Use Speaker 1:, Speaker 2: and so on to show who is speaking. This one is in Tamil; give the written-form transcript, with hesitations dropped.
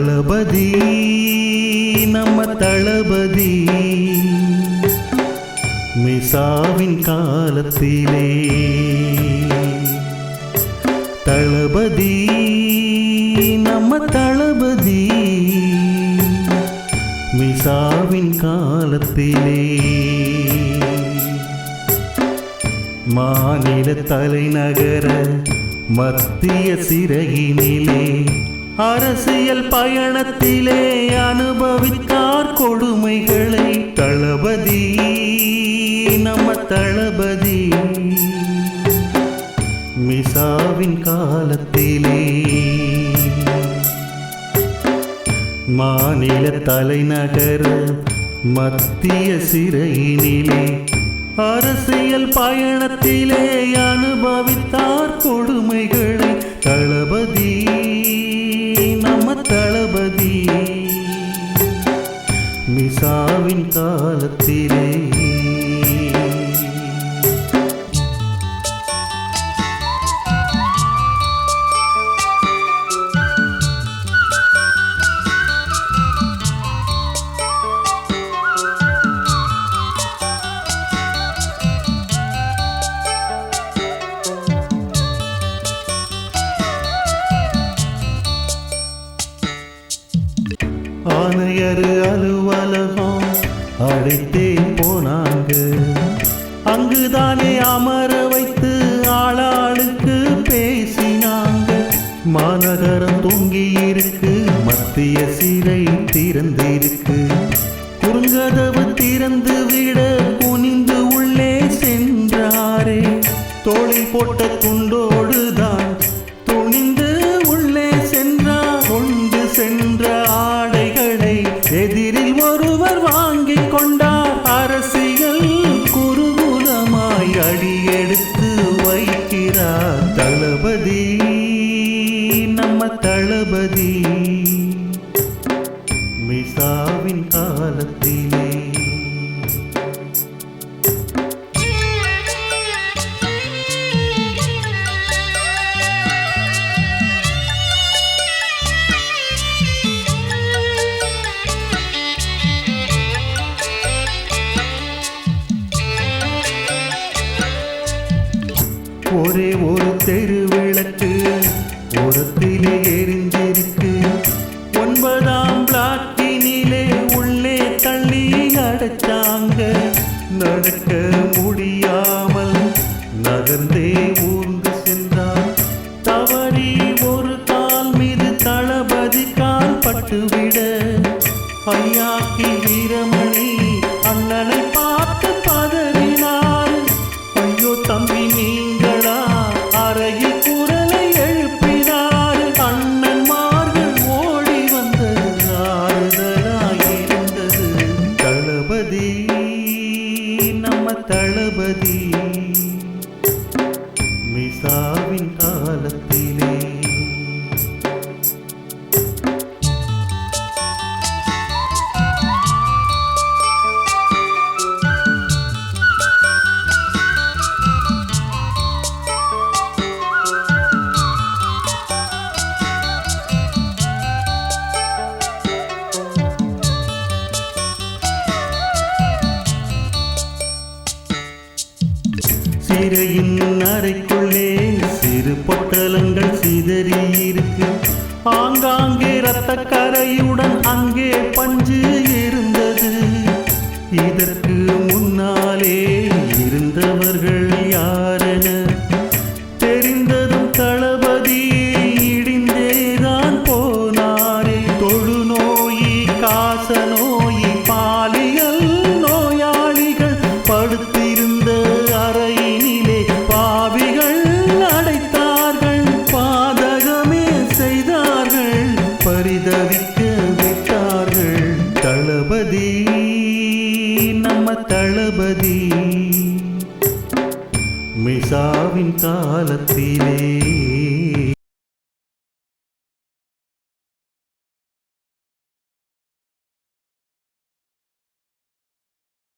Speaker 1: தளபதி நம்ம தளபதி மிசாவின் காலத்திலே தளபதி நம்ம தளபதி மிசாவின் காலத்திலே மாநில தலைநகர மத்திய சிறையினிலே அரசியல் பயணத்திலே அனுபவித்தார் கொடுமைகளை தளபதி நம்ம தளபதி மிசாவின் காலத்திலே மாநில தலைநகர மத்திய சிறையினிலே அரசியல் பயணத்திலே அனுபவித்தார் கொடுமைகளை தளபதி நம்ம தளபதி மிசாவின் காலத்திலே ஆணையர் அலுவலகம் அழைத்தே போனாங்க அங்குதானே அமர வைத்து ஆளாளுக்கு பேசினாங்க மாநகரம் தொங்கி இருக்கு மத்திய சிறை திறந்திருக்கு குறுங்கதவு திறந்து விட குனிந்து உள்ளே சென்றாரே தோளில் போட்ட துண்டோடுதான் துணிந்து உள்ளே சென்றார் கொண்டு சென்ற ஆடைகளை எதிரில் ஒருவர் வாங்கிக் கொண்டார் அரசியல் குருகுலமாய் அடியெடுத்து வைக்கிறார் தளபதி நம்ம தளபதி மிசாவின் காலத்திலே ஒரே ஒரு தெருவிளக்கு ஓரத்திலே எரிஞ்சிருக்கு 9ஆம் பிளாக்கினிலே உள்ளே தள்ளி அடைச்சாங்க நடக்க முடியாமல் நகர்ந்தே ஊர்ந்து சென்றார் தவறி ஒரு கால் மீது தளபதி கால் பட்டுவிட ஐயாக்கி வீரமணி அண்ணனை பார்த்து பதறினார் ஐயோ தம்பி நீங்களா அறையில் குரலை எழுப்பினார் அண்ணன்மார்கள் ஓடி வந்தது ஆறுதலாயிருந்தது தளபதி நம்ம தளபதி மிசாவின் காலத்திலே சிறையின் அறைக்குள்ளே சிறு பொட்டலங்கள் சிதறியிருக்கு ஆங்காங்கே இரத்த கரையுடன் அங்கே பஞ்சு இருந்தது இதற்கு முன்னாலே இருந்தவர்கள் யாரென தெரிந்ததும் தளபதி இடிந்தேதான் போனாரே தொழுநோயி காசநோயி பாலியல் நோயாளிகள் படுத்திருந்த அறையினிலே பாவிகள் அடைத்தார்கள் பாதகமே செய்தார்கள் பரிதவிக்க விட்டார்கள் தளபதி நம்ம தளபதி மிசாவின் காலத்திலே